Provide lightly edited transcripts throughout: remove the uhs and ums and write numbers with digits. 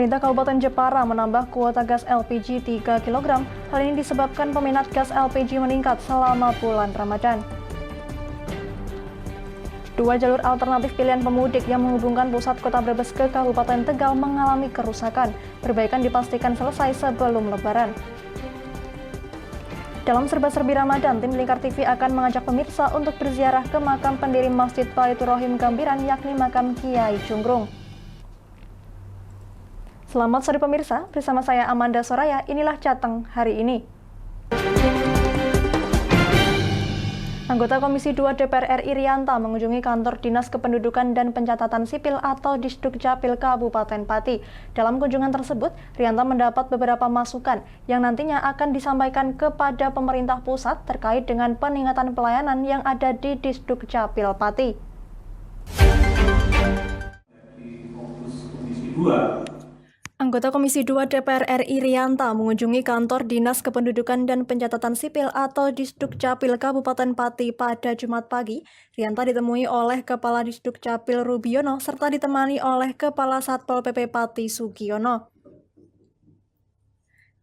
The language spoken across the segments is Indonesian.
Pemerintah Kabupaten Jepara menambah kuota gas LPG 3 kg. Hal ini disebabkan peminat gas LPG meningkat selama bulan Ramadan. Dua jalur alternatif pilihan pemudik yang menghubungkan pusat kota Brebes ke Kabupaten Tegal mengalami kerusakan. Perbaikan dipastikan selesai sebelum Lebaran. Dalam serba-serbi Ramadan, tim Lingkar TV akan mengajak pemirsa untuk berziarah ke makam pendiri Masjid Baitur Rohim Gambiran, yakni makam Kiai Cunggrung. Selamat sore pemirsa, bersama saya Amanda Soraya, inilah Jateng hari ini. Anggota Komisi 2 DPR RI Rianta mengunjungi kantor Dinas Kependudukan dan Pencatatan Sipil atau Disdukcapil Kabupaten Pati. Dalam kunjungan tersebut, Rianta mendapat beberapa masukan yang nantinya akan disampaikan kepada pemerintah pusat terkait dengan peningkatan pelayanan yang ada di Disdukcapil Pati. Anggota Komisi 2 DPR RI Rianta mengunjungi kantor Dinas Kependudukan dan Pencatatan Sipil atau Disdukcapil Kabupaten Pati pada Jumat pagi. Rianta ditemui oleh Kepala Disdukcapil Rubiono serta ditemani oleh Kepala Satpol PP Pati Sugiono.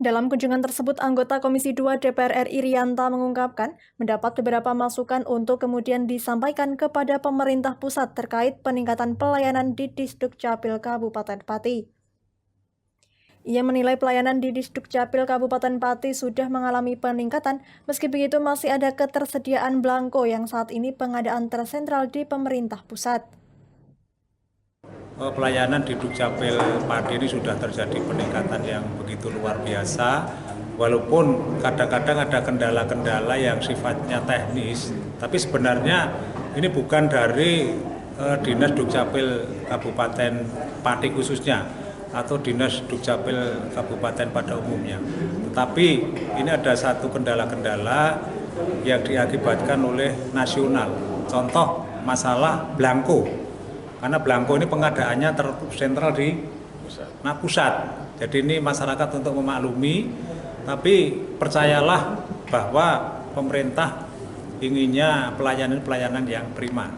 Dalam kunjungan tersebut, anggota Komisi 2 DPR RI Rianta mengungkapkan mendapat beberapa masukan untuk kemudian disampaikan kepada pemerintah pusat terkait peningkatan pelayanan di Disdukcapil Kabupaten Pati. Ia menilai pelayanan di Disdukcapil Kabupaten Pati sudah mengalami peningkatan, meski begitu masih ada ketersediaan belangko yang saat ini pengadaan tersentral di pemerintah pusat. Pelayanan di Dukcapil Pati ini sudah terjadi peningkatan yang begitu luar biasa, walaupun kadang-kadang ada kendala-kendala yang sifatnya teknis, tapi sebenarnya ini bukan dari Dinas Dukcapil Kabupaten Pati khususnya, atau Dinas Dukcapil Kabupaten pada umumnya. Tetapi ini ada satu kendala-kendala yang diakibatkan oleh nasional. Contoh masalah belangko. Karena belangko ini pengadaannya tersentral di pusat. Jadi ini masyarakat untuk memaklumi, tapi percayalah bahwa pemerintah inginnya pelayanan yang prima.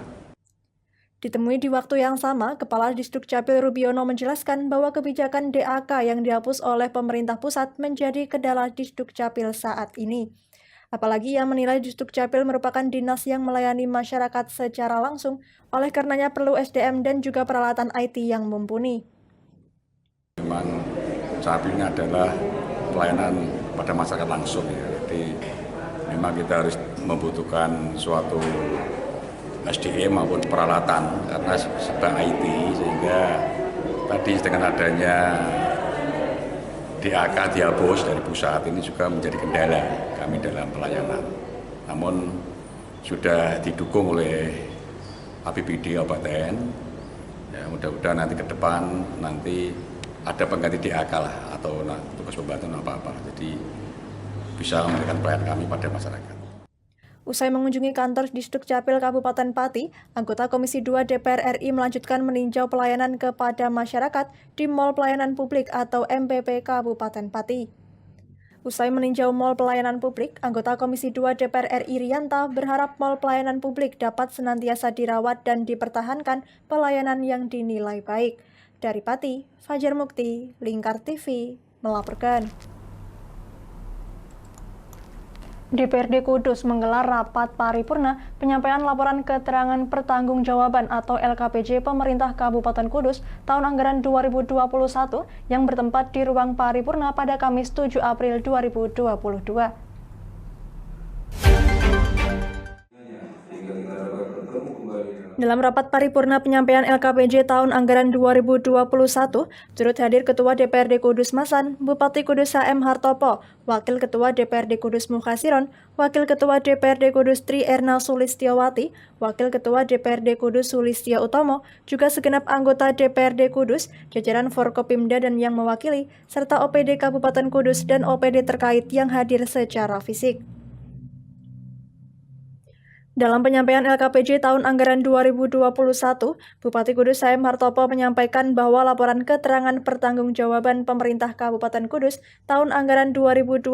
Ditemui di waktu yang sama, Kepala Disdukcapil Rubiono menjelaskan bahwa kebijakan DAK yang dihapus oleh pemerintah pusat menjadi kendala Disdukcapil saat ini. Apalagi ia menilai Disdukcapil merupakan dinas yang melayani masyarakat secara langsung, oleh karenanya perlu SDM dan juga peralatan IT yang mumpuni. Memang saat ini adalah pelayanan pada masyarakat langsung, ya. Jadi memang kita harus membutuhkan suatu SDM maupun peralatan karena serba IT, sehingga tadi dengan adanya DAK dihapus dari pusat ini juga menjadi kendala kami dalam pelayanan. Namun sudah didukung oleh APBD Kabupaten, ya, mudah-mudahan nanti ke depan nanti ada pengganti DAK lah atau tugas pembantu apa-apa, jadi bisa memberikan pelayanan kami pada masyarakat. Usai mengunjungi kantor Disdukcapil Kabupaten Pati, anggota Komisi 2 DPR RI melanjutkan meninjau pelayanan kepada masyarakat di Mall Pelayanan Publik atau MPP Kabupaten Pati. Usai meninjau Mall Pelayanan Publik, anggota Komisi 2 DPR RI Rianta berharap Mall Pelayanan Publik dapat senantiasa dirawat dan dipertahankan pelayanan yang dinilai baik. Dari Pati, Fajar Mukti, Lingkar TV, melaporkan. DPRD Kudus menggelar rapat paripurna penyampaian laporan keterangan pertanggungjawaban atau LKPJ pemerintah Kabupaten Kudus tahun anggaran 2021 yang bertempat di ruang paripurna pada Kamis 7 April 2022. Dalam rapat paripurna penyampaian LKPJ tahun anggaran 2021, turut hadir Ketua DPRD Kudus Masan, Bupati Kudus HM Hartopo, Wakil Ketua DPRD Kudus Mukhasiron, Wakil Ketua DPRD Kudus Tri Erna Sulistiawati, Wakil Ketua DPRD Kudus Sulistio Utomo, juga segenap anggota DPRD Kudus, jajaran Forkopimda dan yang mewakili, serta OPD Kabupaten Kudus dan OPD terkait yang hadir secara fisik. Dalam penyampaian LKPJ tahun anggaran 2021, Bupati Kudus HM Hartopo menyampaikan bahwa laporan keterangan pertanggungjawaban pemerintah Kabupaten Kudus tahun anggaran 2021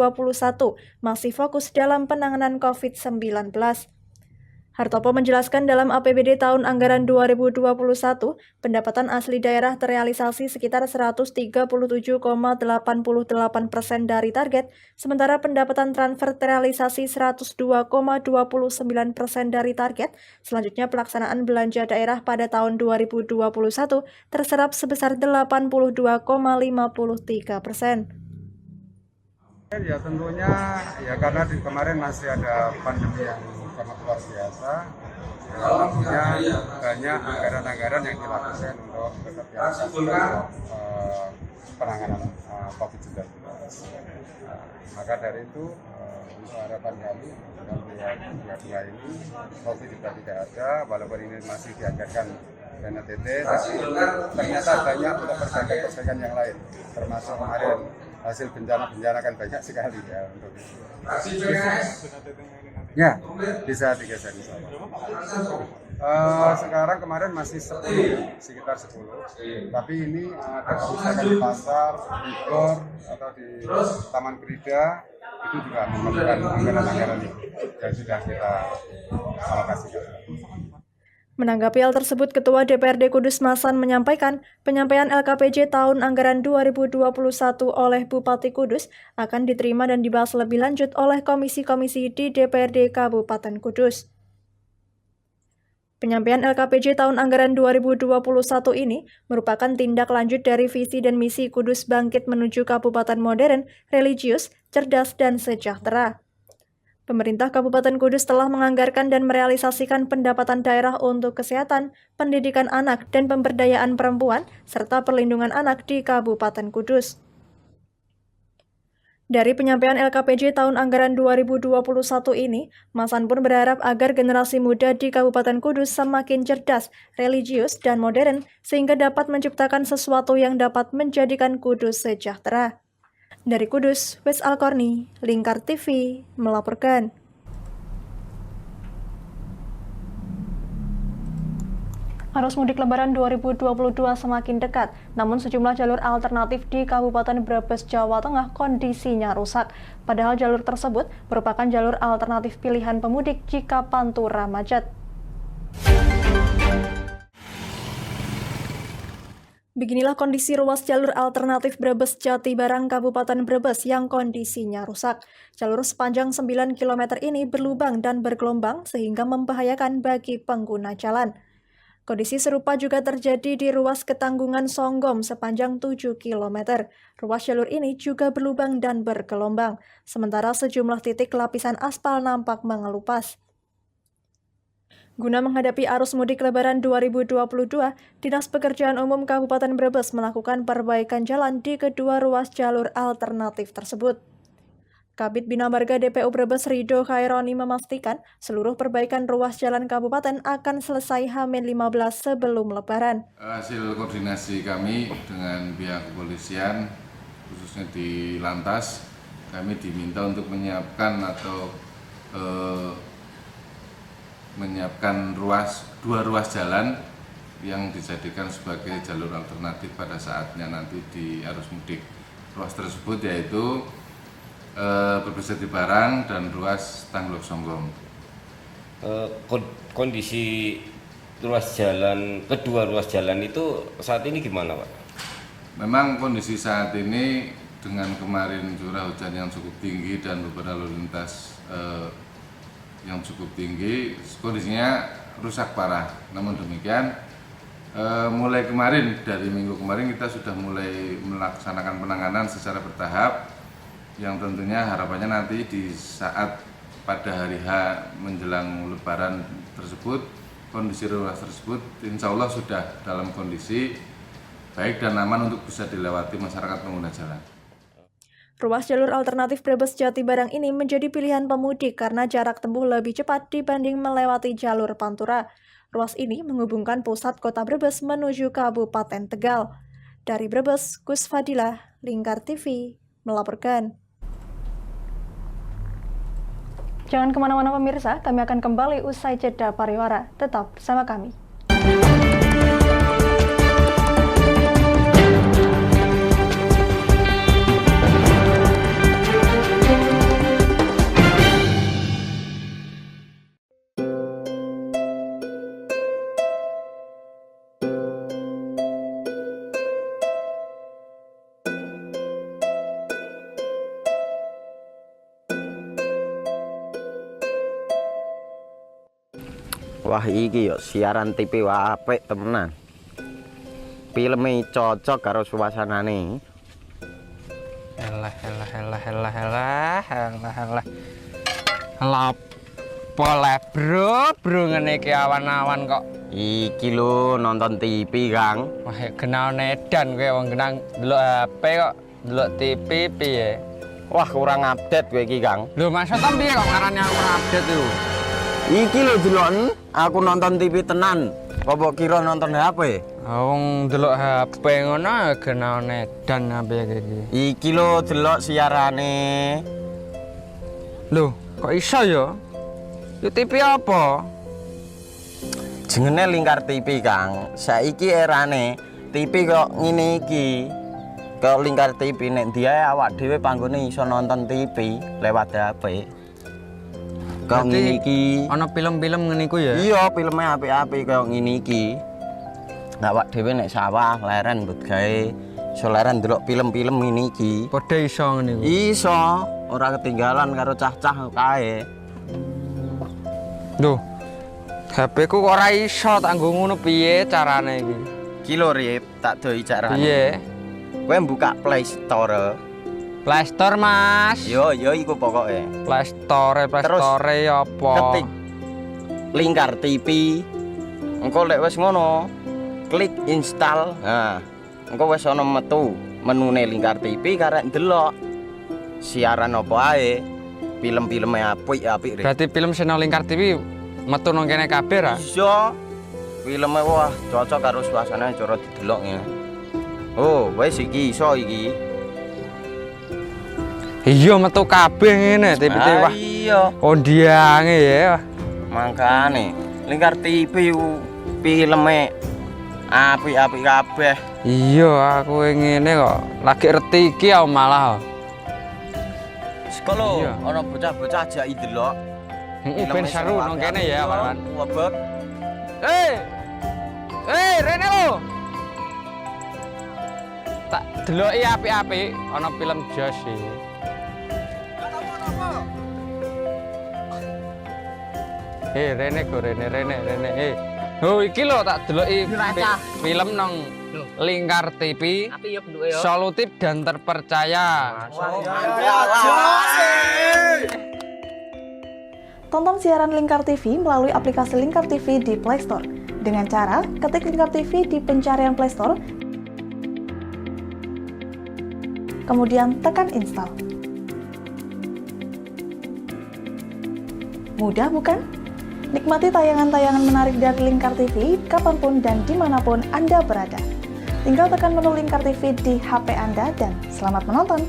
masih fokus dalam penanganan COVID-19. Hartopo menjelaskan dalam APBD tahun anggaran 2021, pendapatan asli daerah terrealisasi sekitar 137,88% dari target, sementara pendapatan transfer terrealisasi 102,29% dari target. Selanjutnya pelaksanaan belanja daerah pada tahun 2021 terserap sebesar 82,53%. Ya tentunya ya karena kemarin masih ada pandemi yang sangat luar biasa, ya, tentunya banyak anggaran-anggaran yang dilakukan untuk bekerjasama untuk penanganan COVID-19. Maka dari itu untuk harapan kami dan dua ini COVID juga tidak ada, walaupun ini masih dianggarkan dana TT, tapi ternyata banyak untuk perbaikan yang lain, termasuk kemarin hasil bencana kan banyak sekali ya untuk itu. Ya, bisa digeser insya Allah. Sekarang kemarin masih 10, sekitar 10. Tapi ini ada kerusakan di pasar, di gor, atau di Taman Krida, itu juga memerlukan anggaran-anggaran itu dan sudah kita alokasikan. Menanggapi hal tersebut, Ketua DPRD Kudus Masan menyampaikan penyampaian LKPJ tahun anggaran 2021 oleh Bupati Kudus akan diterima dan dibahas lebih lanjut oleh komisi-komisi di DPRD Kabupaten Kudus. Penyampaian LKPJ tahun anggaran 2021 ini merupakan tindak lanjut dari visi dan misi Kudus bangkit menuju kabupaten modern, religius, cerdas, dan sejahtera. Pemerintah Kabupaten Kudus telah menganggarkan dan merealisasikan pendapatan daerah untuk kesehatan, pendidikan anak, dan pemberdayaan perempuan, serta perlindungan anak di Kabupaten Kudus. Dari penyampaian LKPJ tahun anggaran 2021 ini, Masan pun berharap agar generasi muda di Kabupaten Kudus semakin cerdas, religius, dan modern, sehingga dapat menciptakan sesuatu yang dapat menjadikan Kudus sejahtera. Dari Kudus, Wes Alkorni, Lingkar TV, melaporkan. Arus mudik Lebaran 2022 semakin dekat, namun sejumlah jalur alternatif di Kabupaten Brebes, Jawa Tengah kondisinya rusak. Padahal jalur tersebut merupakan jalur alternatif pilihan pemudik jika Pantura macet. Beginilah kondisi ruas jalur alternatif Brebes Jatibarang Kabupaten Brebes yang kondisinya rusak. Jalur sepanjang 9 km ini berlubang dan bergelombang sehingga membahayakan bagi pengguna jalan. Kondisi serupa juga terjadi di ruas Ketanggungan Songgom sepanjang 7 km. Ruas jalur ini juga berlubang dan bergelombang, sementara sejumlah titik lapisan aspal nampak mengelupas. Guna menghadapi arus mudik Lebaran 2022, Dinas Pekerjaan Umum Kabupaten Brebes melakukan perbaikan jalan di kedua ruas jalur alternatif tersebut. Kabid Bina Marga DPU Brebes Ridho Khaironi memastikan seluruh perbaikan ruas jalan kabupaten akan selesai H-15 sebelum Lebaran. Hasil koordinasi kami dengan pihak kepolisian, khususnya di Lantas, kami diminta untuk menyiapkan dua ruas jalan yang dijadikan sebagai jalur alternatif pada saatnya nanti di arus mudik. Ruas tersebut yaitu Brebes Jatibarang dan ruas Tanggulok Songgom. Kondisi kedua ruas jalan itu saat ini gimana, Pak? Memang kondisi saat ini dengan kemarin curah hujan yang cukup tinggi dan beberapa lalu lintas yang cukup tinggi, kondisinya rusak parah. Namun demikian, mulai kemarin, dari minggu kemarin kita sudah mulai melaksanakan penanganan secara bertahap, yang tentunya harapannya nanti di saat pada hari H menjelang Lebaran tersebut, kondisi ruas tersebut insya Allah sudah dalam kondisi baik dan aman untuk bisa dilewati masyarakat pengguna jalan. Ruas jalur alternatif Brebes Jatibarang ini menjadi pilihan pemudik karena jarak tempuh lebih cepat dibanding melewati jalur Pantura. Ruas ini menghubungkan pusat kota Brebes menuju Kabupaten Tegal. Dari Brebes, Gus Fadilah, Lingkar TV, melaporkan. Jangan kemana-mana pemirsa, kami akan kembali usai jeda pariwara. Tetap bersama kami. Wah iki yo siaran TV wah apik temenan. Filme cocok karo suasanane. Elah. Boleh bro ngene iki awan-awan kok. Iki lho nonton TV, Kang. Wah, kenal nedan kowe wong genang delok HP kok delok TV piye? Wah kurang update kowe iki, Kang. Lho maksudnya piye kok ngarane aku update itu? Iki lho delok aku nonton TV tenan. Apa kira nonton HP? Wong delok HP ngono kenal nedan apa iki. Iki lho delok siarane. Lho, kok iso ya? Yo TV apa? Jenenge Lingkar TV, Kang. Saiki erane TV kok ngene iki. Kok Lingkar TV nek dia awak dhewe panggone iso nonton TV lewat HP. Kok ngene iki. Ana film-film ngene iku ya? Iya, filme apik-apik kaya ngene iki. Awak dhewe nek sawah leren mbut gawe iso leren ndelok film-film ngene iki. Padha iso ngene iku. Iso, ora ketinggalan karo cah-cah kae. Duh. HP ku kok ora iso tak nggo ngono piye carane iki? Ki lho Rip, tak doi carane. Piye? Kowe buka Play Store. Play Store, Mas. Yo iku pokoke. Play Store apa? Ketik Lingkar TV. Engko lek wis ngono, klik install. Nah, engko wis ana metu menune Lingkar TV karek ndelok siaran apa ae. Film-filme apik-apik. Berarti film channel Lingkar TV metu nang kene kabeh ra? Iya. Filme wah cocok karo suasana cara didelok ya. Oh, wis iki iso iki. Iya metu kabeh ngene TV wah. Iya. Kondiange ya. Mangkane Lingkar TV filme apik-apik kabeh. Iya, aku ngene kok. Lagi reti iki aku malah. Sekolo Iya. ana bocah-bocah ajak ndelok. Ben seru nang kene ya, Wan. Wabek. Rene lo. Tak deloki apik-apik ana film Jos iki. Rene go Rene. Oh iki lho tak deloki film nang Lingkar TV. Solutif dan terpercaya. Tonton siaran Lingkar TV melalui aplikasi Lingkar TV di Play Store. Dengan cara ketik Lingkar TV di pencarian Play Store, kemudian tekan install. Mudah bukan? Nikmati tayangan-tayangan menarik dari Lingkar TV kapanpun dan dimanapun Anda berada. Tinggal tekan menu Lingkar TV di HP Anda dan selamat menonton!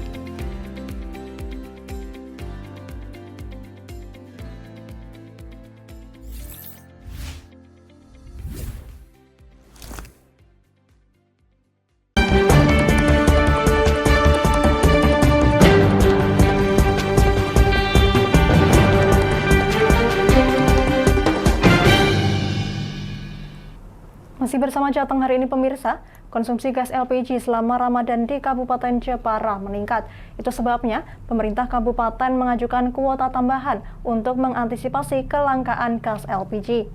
Masih bersama Jateng hari ini pemirsa, konsumsi gas LPG selama Ramadan di Kabupaten Jepara meningkat. Itu sebabnya pemerintah kabupaten mengajukan kuota tambahan untuk mengantisipasi kelangkaan gas LPG.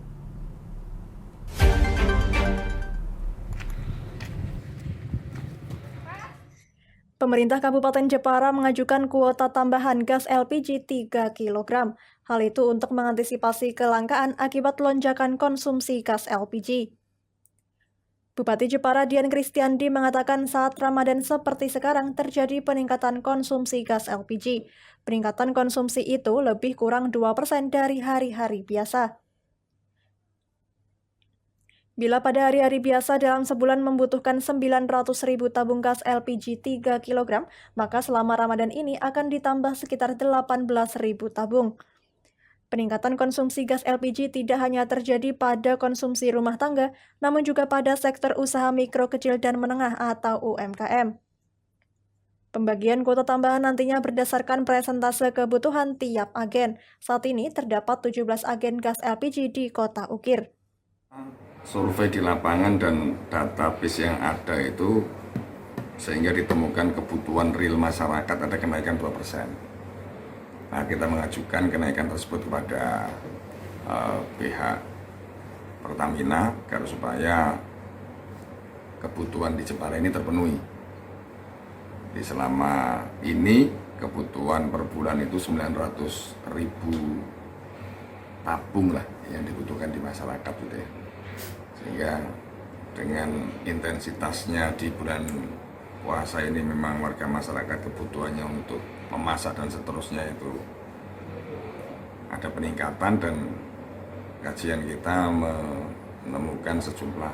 Pemerintah Kabupaten Jepara mengajukan kuota tambahan gas LPG 3 kg. Hal itu untuk mengantisipasi kelangkaan akibat lonjakan konsumsi gas LPG. Bupati Jepara Dian Kristiandi mengatakan saat Ramadan seperti sekarang terjadi peningkatan konsumsi gas LPG. Peningkatan konsumsi itu lebih kurang 2% dari hari-hari biasa. Bila pada hari-hari biasa dalam sebulan membutuhkan 900.000 tabung gas LPG 3 kg, maka selama Ramadan ini akan ditambah sekitar 18.000 tabung. Peningkatan konsumsi gas LPG tidak hanya terjadi pada konsumsi rumah tangga, namun juga pada sektor usaha mikro, kecil, dan menengah atau UMKM. Pembagian kuota tambahan nantinya berdasarkan persentase kebutuhan tiap agen. Saat ini terdapat 17 agen gas LPG di Kota Ukir. Survei di lapangan dan database yang ada itu sehingga ditemukan kebutuhan real masyarakat ada kenaikan 2%. Nah, kita mengajukan kenaikan tersebut kepada pihak Pertamina agar supaya kebutuhan di Jepara ini terpenuhi. Di selama ini kebutuhan per bulan itu 900.000 tabung lah yang dibutuhkan di masyarakat gitu ya. Sehingga dengan intensitasnya di bulan puasa ini memang warga masyarakat kebutuhannya untuk memasak dan seterusnya itu ada peningkatan, dan kajian kita menemukan sejumlah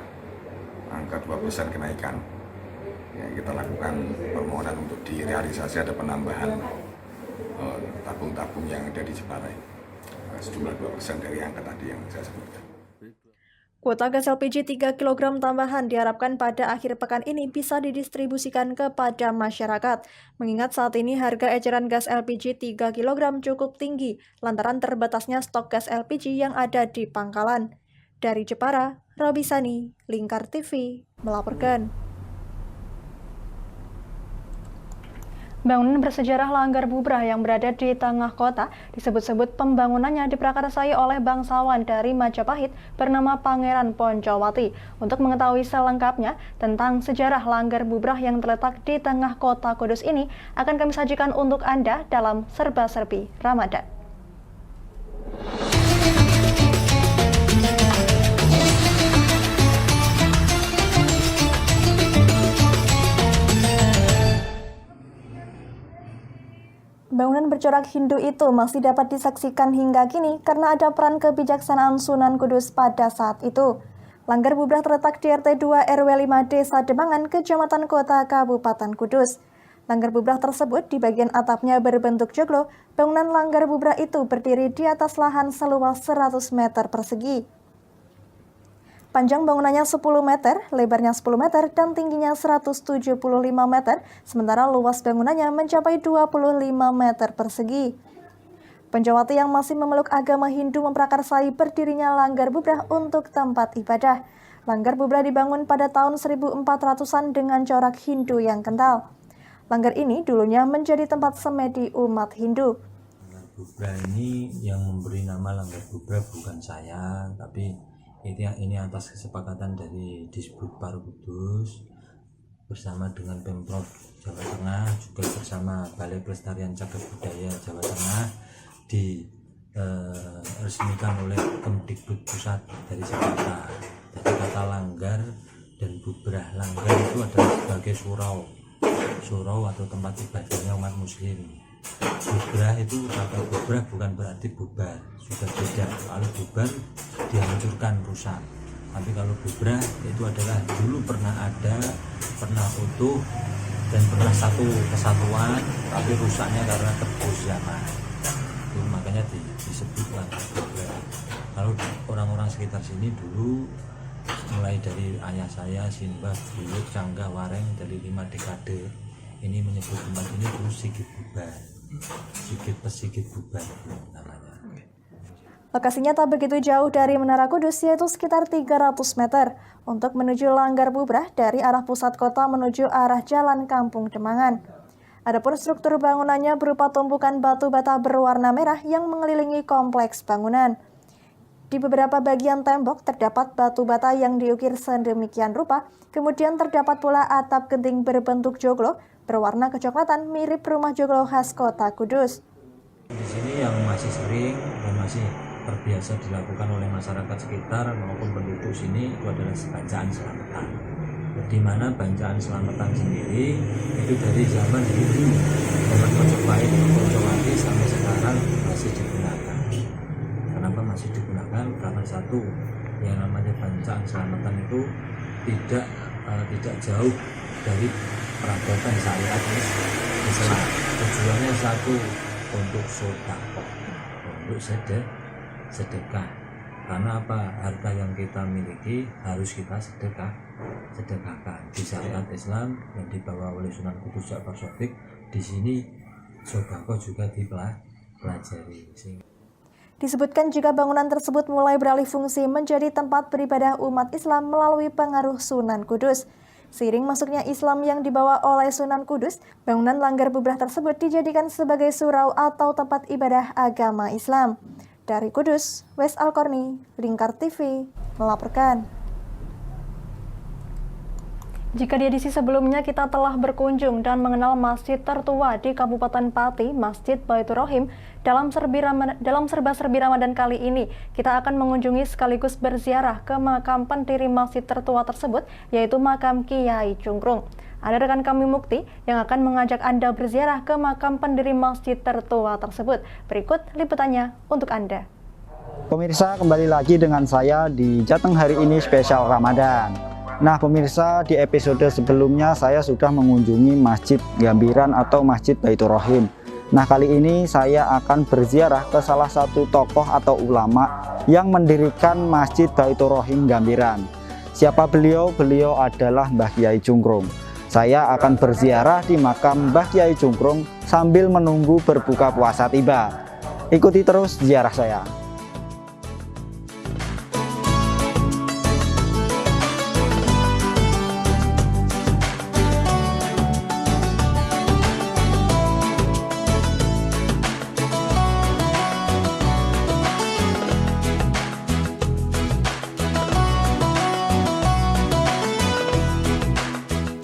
angka 2% kenaikan. Ya, kita lakukan permohonan untuk direalisasi ada penambahan tabung-tabung yang ada di Jepara, sejumlah 2% dari angka tadi yang saya sebutkan. Kuota gas LPG 3 kg tambahan diharapkan pada akhir pekan ini bisa didistribusikan kepada masyarakat. Mengingat saat ini harga eceran gas LPG 3 kg cukup tinggi lantaran terbatasnya stok gas LPG yang ada di pangkalan. Dari Jepara, Robi Sani, Lingkar TV, melaporkan. Bangunan bersejarah Langgar Bubrah yang berada di tengah kota disebut-sebut pembangunannya diprakarsai oleh bangsawan dari Majapahit bernama Pangeran Poncowati. Untuk mengetahui selengkapnya tentang sejarah Langgar Bubrah yang terletak di tengah kota Kudus ini akan kami sajikan untuk Anda dalam Serba-Serbi Ramadan. Bangunan bercorak Hindu itu masih dapat disaksikan hingga kini karena ada peran kebijaksanaan Sunan Kudus pada saat itu. Langgar Bubrah terletak di RT 2 RW 5 Desa Demangan, Kecamatan Kota, Kabupaten Kudus. Langgar Bubrah tersebut di bagian atapnya berbentuk joglo. Bangunan Langgar Bubrah itu berdiri di atas lahan seluas 100 meter persegi. Panjang bangunannya 10 meter, lebarnya 10 meter, dan tingginya 175 meter, sementara luas bangunannya mencapai 25 meter persegi. Poncowati yang masih memeluk agama Hindu memprakarsai berdirinya Langgar Bubrah untuk tempat ibadah. Langgar Bubrah dibangun pada tahun 1400-an dengan corak Hindu yang kental. Langgar ini dulunya menjadi tempat semedi umat Hindu. Langgar Bubrah ini yang memberi nama Langgar Bubrah bukan saya, tapi ini atas kesepakatan dari Disbud Paru Kudus bersama dengan Pemprov Jawa Tengah, juga bersama Balai Pelestarian Cagar Budaya Jawa Tengah, diresmikan oleh Kemdikbud Pusat dari Jakarta. Jadi kata Langgar dan Bubrah, Langgar itu adalah sebagai surau atau tempat ibadahnya umat muslim. Bubrah itu, kata bubrah bukan berarti bubar, sudah beda. Kalau bubar dihancurkan, rusak. Tapi kalau bubrah itu adalah dulu pernah utuh dan pernah satu kesatuan, tapi rusaknya karena kerusakan. Itu makanya disebutlah bubrah. Kalau orang-orang sekitar sini dulu, mulai dari ayah saya, Simbah, Buyut, Canggah, Wareng, dari 5 dekade ini menyebut tempat ini dulu Sigit Bubar, Sigit Bubar namanya. Lokasinya tak begitu jauh dari Menara Kudus, yaitu sekitar 300 meter. Untuk menuju Langgar Bubrah dari arah pusat kota menuju arah Jalan Kampung Demangan. Adapun struktur bangunannya berupa tumpukan batu bata berwarna merah yang mengelilingi kompleks bangunan. Di beberapa bagian tembok terdapat batu bata yang diukir sedemikian rupa, kemudian terdapat pula atap genting berbentuk joglo berwarna kecoklatan mirip rumah joglo khas kota Kudus. Di sini yang masih sering dan masih terbiasa dilakukan oleh masyarakat sekitar maupun penduduk sini itu adalah bacaan selamatan. Di mana bacaan selamatan sendiri itu dari zaman dulu, zaman Majapahit, Poncowati sampai sekarang masih digunakan. Kenapa masih digunakan? Karena satu, yang namanya bacaan selamatan itu tidak jauh dari peradaban syariat Islam. Tujuannya satu, untuk sedekah, untuk sedekah. Karena apa? Harta yang kita miliki harus kita sedekahkan. Di syariat Islam yang dibawa oleh Sunan Kudus Ja'far Shadiq, di sini sedekah juga dipelajari. Disebutkan jika bangunan tersebut mulai beralih fungsi menjadi tempat beribadah umat Islam melalui pengaruh Sunan Kudus. Seiring masuknya Islam yang dibawa oleh Sunan Kudus, bangunan Langgar Bubrah tersebut dijadikan sebagai surau atau tempat ibadah agama Islam. Dari Kudus, Wes Al-Korni, Lingkar TV. melaporkan. Jika di edisi sebelumnya kita telah berkunjung dan mengenal masjid tertua di Kabupaten Pati, Masjid Baitur Rahim, dalam serba-serbi Ramadan kali ini, kita akan mengunjungi sekaligus berziarah ke makam pendiri masjid tertua tersebut, yaitu makam Kiai Cungkrung. Ada rekan kami Mukti yang akan mengajak Anda berziarah ke makam pendiri masjid tertua tersebut. Berikut liputannya untuk Anda. Pemirsa, kembali lagi dengan saya di Jateng hari ini spesial Ramadan. Nah pemirsa, di episode sebelumnya saya sudah mengunjungi Masjid Gambiran atau Masjid Baitur Rahim. Nah kali ini saya akan berziarah ke salah satu tokoh atau ulama yang mendirikan Masjid Baitur Rahim Gambiran. Siapa beliau? Beliau adalah Mbah Kiai Cungkrung. Saya akan berziarah di makam Mbah Kiai Cungkrung sambil menunggu berbuka puasa tiba. Ikuti terus ziarah saya.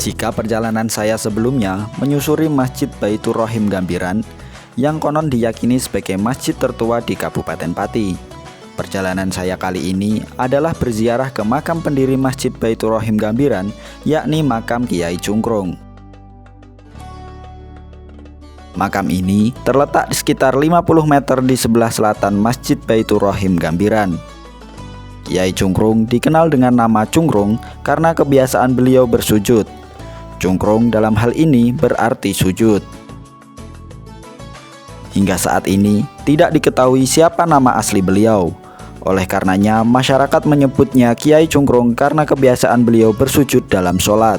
Jika perjalanan saya sebelumnya menyusuri Masjid Baitur Rahim Gambiran yang konon diyakini sebagai masjid tertua di Kabupaten Pati, perjalanan saya kali ini adalah berziarah ke makam pendiri Masjid Baitur Rahim Gambiran, yakni makam Kiai Cungkrung. Makam ini terletak di sekitar 50 meter di sebelah selatan Masjid Baitur Rahim Gambiran. Kiai Cungkrung dikenal dengan nama Cungkrung karena kebiasaan beliau bersujud. Cungkrung dalam hal ini berarti sujud. Hingga saat ini tidak diketahui siapa nama asli beliau. Oleh karenanya masyarakat menyebutnya Kiai Cungkrung karena kebiasaan beliau bersujud dalam sholat.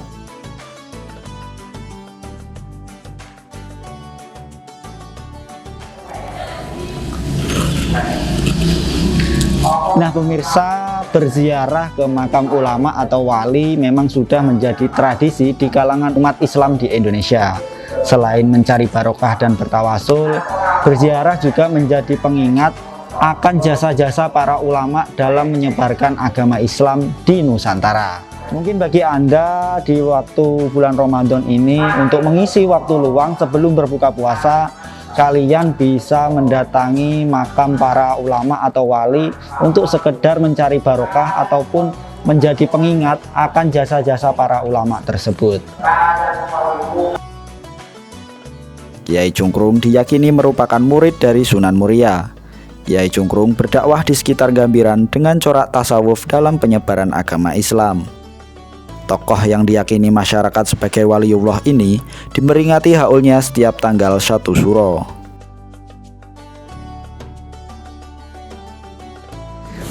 Nah pemirsa, berziarah ke makam ulama atau wali memang sudah menjadi tradisi di kalangan umat Islam di Indonesia. Selain mencari barokah dan bertawasul, berziarah juga menjadi pengingat akan jasa-jasa para ulama dalam menyebarkan agama Islam di Nusantara. Mungkin bagi Anda di waktu bulan Ramadan ini untuk mengisi waktu luang sebelum berbuka puasa, kalian bisa mendatangi makam para ulama atau wali untuk sekedar mencari barokah ataupun menjadi pengingat akan jasa-jasa para ulama tersebut. Kiai Cungkrung diyakini merupakan murid dari Sunan Muria. Kiai Cungkrung berdakwah di sekitar Gambiran dengan corak tasawuf dalam penyebaran agama Islam. Tokoh yang diyakini masyarakat sebagai waliullah ini diperingati haulnya setiap tanggal 1 Suro.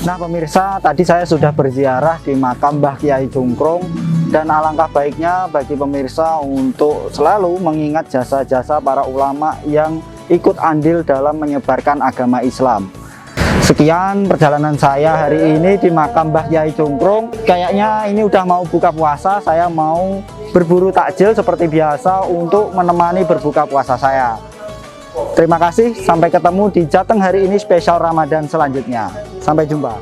Nah pemirsa, tadi saya sudah berziarah di makam Mbah Kiai Cungkrung, dan alangkah baiknya bagi pemirsa untuk selalu mengingat jasa-jasa para ulama yang ikut andil dalam menyebarkan agama Islam. Sekian perjalanan saya hari ini di makam Mbah Kiai Cungkrung. Kayaknya ini udah mau buka puasa, saya mau berburu takjil seperti biasa untuk menemani berbuka puasa saya. Terima kasih, sampai ketemu di Jateng hari ini spesial Ramadan selanjutnya. Sampai jumpa.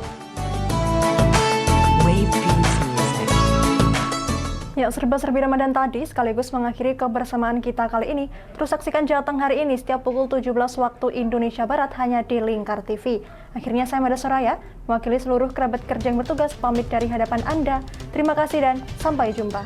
Ya, serba-serbi Ramadan tadi sekaligus mengakhiri kebersamaan kita kali ini. Terus saksikan Jateng hari ini setiap pukul 17 waktu Indonesia Barat hanya di Lingkar TV. Akhirnya saya Mada Soraya, mewakili seluruh kerabat kerja yang bertugas pamit dari hadapan Anda. Terima kasih dan sampai jumpa.